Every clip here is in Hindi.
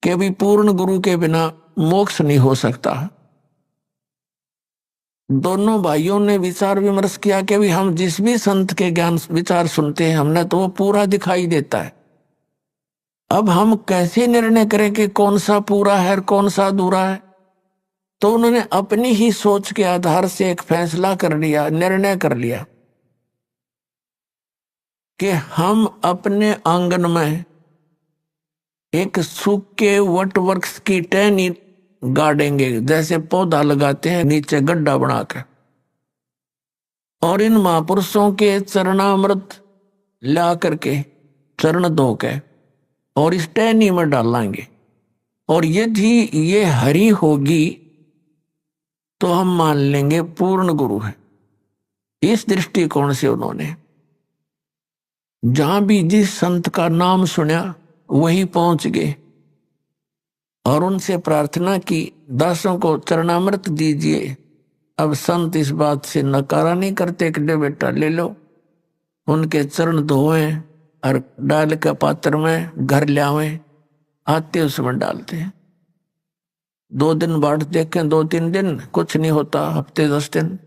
कि भी पूर्ण गुरु के बिना मोक्ष नहीं हो सकता। दोनों भाइयों ने विचार विमर्श किया कि भी हम जिस भी संत के ज्ञान विचार सुनते हैं हमने तो वो पूरा दिखाई देता है। अब हम कैसे निर्णय करें कि कौन सा पूरा है और कौन सा अधूरा है। तो उन्होंने अपनी ही सोच के आधार से एक फैसला कर लिया, निर्णय कर लिया कि हम अपने आंगन में एक सूखे वट वृक्ष की टहनी गाड़ेंगे, जैसे पौधा लगाते हैं नीचे गड्ढा बनाकर, और इन महापुरुषों के चरणामृत ला करके चरण धो के और इस टहनी में डालेंगे, और यदि ये हरी होगी तो हम मान लेंगे पूर्ण गुरु है। इस दृष्टिकोण से उन्होंने जहां भी जिस संत का नाम सुना वहीं पहुंच गए और उनसे प्रार्थना की, दासों को चरणामृत दीजिए। अब संत इस बात से नकारा नहीं करते कि दे बेटा ले लो, उनके चरण धोए और डाल के पात्र में घर ले आवे, आते उसमें डालते हैं। 2 दिन बाट देखें, 2-3 दिन कुछ नहीं होता, हफ्ते 10 दिन,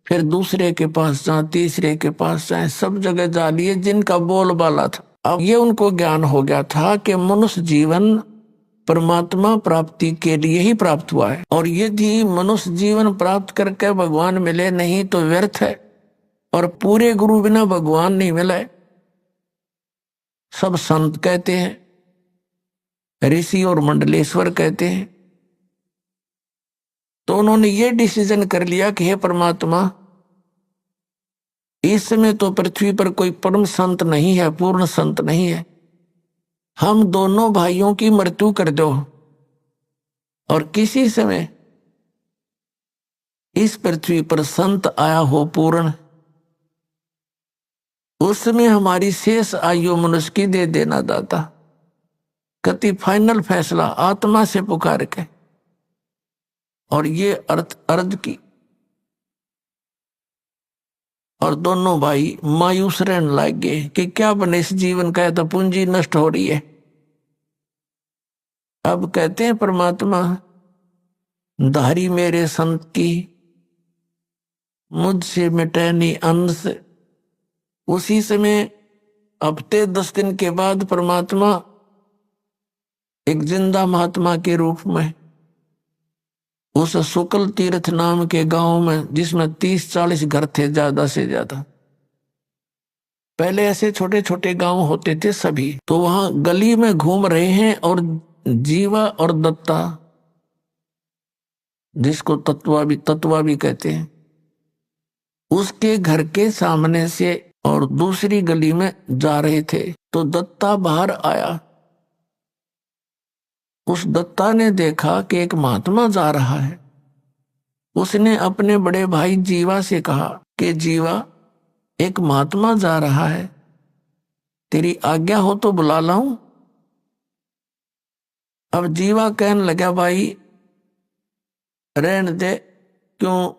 फिर दूसरे के पास जाए, तीसरे के पास जाए, सब जगह जा लिए जिनका बोलबाला था। अब ये उनको ज्ञान हो गया था कि मनुष्य जीवन परमात्मा प्राप्ति के लिए ही प्राप्त हुआ है, और यदि मनुष्य जीवन प्राप्त करके भगवान मिले नहीं तो व्यर्थ है, और पूरे गुरु बिना भगवान नहीं मिले। सब संत कहते हैं, ऋषि और मंडलेश्वर कहते हैं। तो उन्होंने ये डिसीजन कर लिया कि हे परमात्मा, इस समय तो पृथ्वी पर कोई परम संत नहीं है, पूर्ण संत नहीं है, हम दोनों भाइयों की मृत्यु कर दो, और किसी समय इस पृथ्वी पर संत आया हो पूर्ण, उसमें हमारी शेष आयु मनुष्य की दे देना दाता। कति फाइनल फैसला आत्मा से पुकार के, और ये अर्ज की, और दोनों भाई मायूस रहने लग गए कि क्या बने इस जीवन का, तो पूंजी नष्ट हो रही है। अब कहते हैं परमात्मा, धारी मेरे संत की मुझसे मिटे नहीं अंश। उसी समय हफ्ते 10 दिन के बाद परमात्मा एक जिंदा महात्मा के रूप में उस शुक्ल तीर्थ नाम के गांव में, जिसमें 30-40 घर थे ज्यादा से ज्यादा, पहले ऐसे छोटे छोटे गांव होते थे सभी, तो वहां गली में घूम रहे हैं, और जीवा और दत्ता, जिसको तत्वा भी कहते हैं, उसके घर के सामने से और दूसरी गली में जा रहे थे। तो दत्ता बाहर आया। उस दत्ता ने देखा कि एक महात्मा जा रहा है। उसने अपने बड़े भाई जीवा से कहा कि जीवा, एक महात्मा जा रहा है, तेरी आज्ञा हो तो बुला लाऊं। अब जीवा कहने लगा, भाई रहने दे, क्यों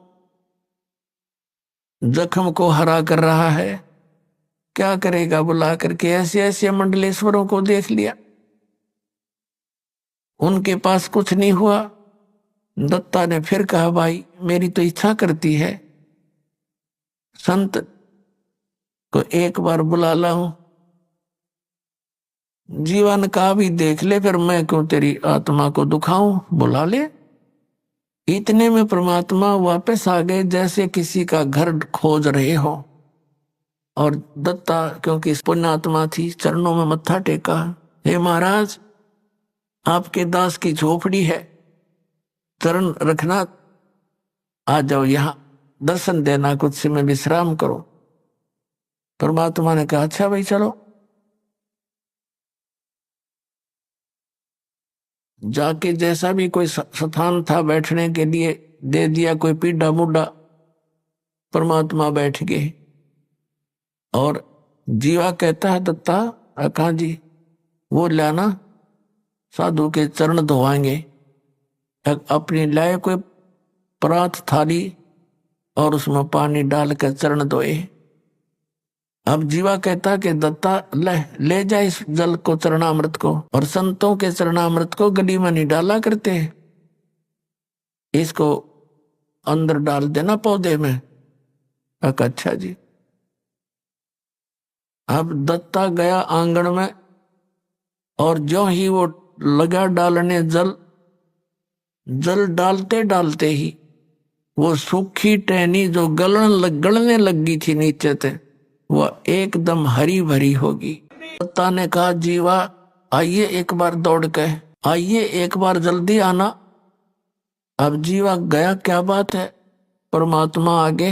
जख्म को हरा कर रहा है, क्या करेगा बुला करके। ऐसे ऐसे मंडलेश्वरों को देख लिया, उनके पास कुछ नहीं हुआ। दत्ता ने फिर कहा, भाई मेरी तो इच्छा करती है संत को एक बार बुला लाऊं। जीवन का भी देख ले, फिर मैं क्यों तेरी आत्मा को दुखाऊं, बुला ले। इतने में परमात्मा वापस आ गए, जैसे किसी का घर खोज रहे हो। और दत्ता क्योंकि पुण्यात्मा थी, चरणों में मत्था टेका, हे महाराज, आपके दास की झोपड़ी है, चरण रखना, आ जाओ यहां, दर्शन देना, कुछ समय विश्राम करो। परमात्मा ने कहा, अच्छा भाई चलो। जाके जैसा भी कोई स्थान था बैठने के लिए दे दिया, कोई पीढ़ा मुड्ढा, परमात्मा बैठ गए। और जीवा कहता है, दत्ता कहा जी, वो लाना, साधु के चरण धोवाएंगे। अपनी लाए कोई परात थाली और उसमें पानी डाल कर चरण धोए। अब जीवा कहता कि दत्ता ले जा इस जल को, चरणामृत को, और संतों के चरणामृत को गली में नहीं डाला करते, इसको अंदर डाल देना पौधे में। अच्छा जी। अब दत्ता गया आंगन में, और जो ही वो लगा डालने जल डालते डालते ही वो सूखी टहनी जो गलने लगी थी नीचे से, वह एकदम हरी भरी होगी। दत्ता ने कहा जीवा आइए एक बार दौड़ के, आइए एक बार जल्दी आना। अब जीवा गया, क्या बात है, परमात्मा आगे,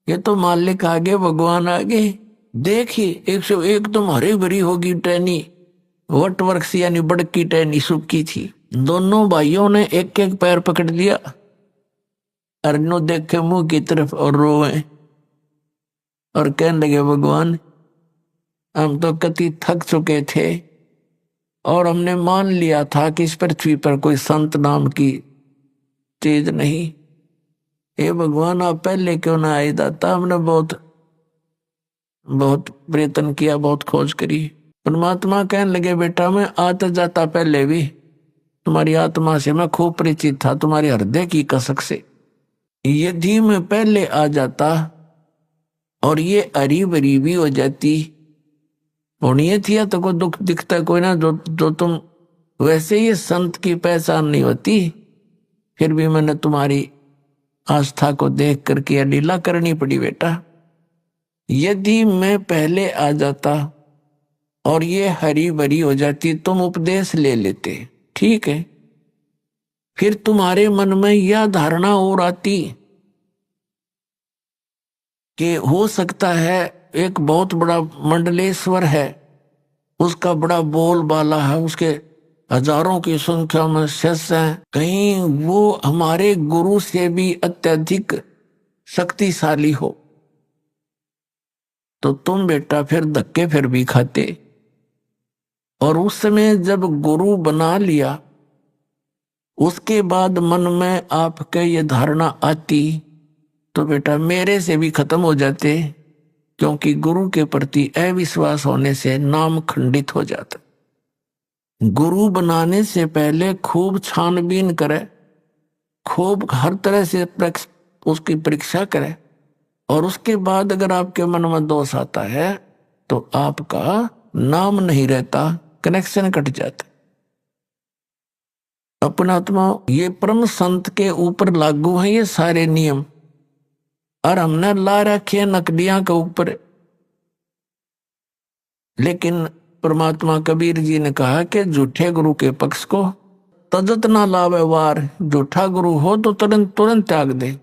ये तो मालिक आगे, भगवान आगे, देखी एकदम हरी भरी होगी टहनी, वट वृक्ष यानी बड़की टहनी सूखी थी। दोनों भाइयों ने एक एक पैर पकड़ लिया, अरनो देखे मुंह की तरफ और रोए और कहने लगे भगवान हम तो कति थक चुके थे और हमने मान लिया था कि इस पृथ्वी पर कोई संत नाम की चीज नहीं। हे भगवान आप पहले क्यों ना आए दाता, हमने बहुत प्रयत्न किया, बहुत खोज करी। परमात्मा कहने लगे बेटा मैं आता जाता पहले भी तुम्हारी आत्मा से मैं खूब परिचित था, तुम्हारे हृदय की कसक से। यदि मैं पहले आ जाता और ये हरी भरी भी हो जाती, होनी थी तो कोई दुख दिखता कोई ना, जो तुम वैसे ही संत की पहचान नहीं होती, फिर भी मैंने तुम्हारी आस्था को देख करके यह लीला करनी पड़ी बेटा। यदि मैं पहले आ जाता और ये हरी भरी हो जाती, तुम उपदेश ले लेते, ठीक है, फिर तुम्हारे मन में यह धारणा और आती कि हो सकता है एक बहुत बड़ा मंडलेश्वर है, उसका बड़ा बोलबाला है, उसके हजारों की संख्या में शिष्य हैं, कहीं वो हमारे गुरु से भी अत्यधिक शक्तिशाली हो, तो तुम बेटा फिर धक्के फिर भी खाते। और उस समय जब गुरु बना लिया, उसके बाद मन में आपके ये धारणा आती तो बेटा मेरे से भी खत्म हो जाते, क्योंकि गुरु के प्रति अविश्वास होने से नाम खंडित हो जाता। गुरु बनाने से पहले खूब छानबीन करे, खूब हर तरह से उसकी परीक्षा करे, और उसके बाद अगर आपके मन में दोष आता है तो आपका नाम नहीं रहता, कनेक्शन कट जाता। अपना आत्मा ये परम संत के ऊपर लागू है ये सारे नियम, और हमने ला रखे नकलियां के ऊपर। लेकिन परमात्मा कबीर जी ने कहा कि झूठे गुरु के पक्ष को तजत ना लावे वार, झूठा गुरु हो तो तुरंत त्याग दे।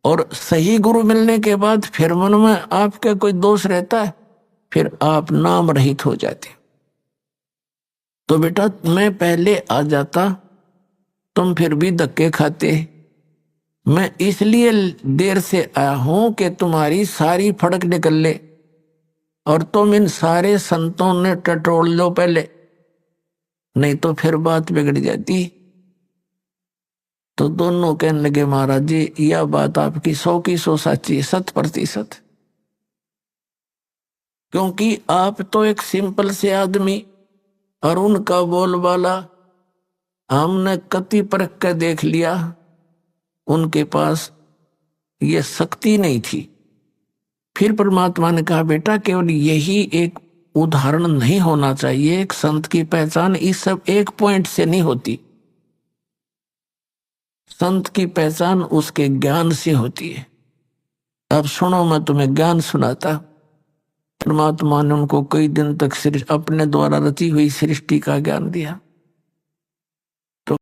और सही गुरु मिलने के बाद फिर मन में आपके कोई दोष रहता है, फिर आप नाम रहित हो जाते। तो बेटा मैं पहले आ जाता, तुम फिर भी धक्के खाते। मैं इसलिए देर से आया हूं कि तुम्हारी सारी फड़क निकल ले और तुम इन सारे संतों ने टटोल लो पहले, नहीं तो फिर बात बिगड़ जाती। तो दोनों कहने लगे महाराज जी यह बात आपकी 100 की 100 सच्ची, 100%। क्योंकि आप तो एक सिंपल से आदमी और उनका बोलबाला हमने कति परख कर देख लिया, उनके पास ये शक्ति नहीं थी। फिर परमात्मा ने कहा बेटा केवल यही एक उदाहरण नहीं होना चाहिए, एक संत की पहचान इस सब एक पॉइंट से नहीं होती। संत की पहचान उसके ज्ञान से होती है। अब सुनो मैं तुम्हें ज्ञान सुनाता। परमात्मा ने उनको कई दिन तक अपने द्वारा रची हुई सृष्टि का ज्ञान दिया।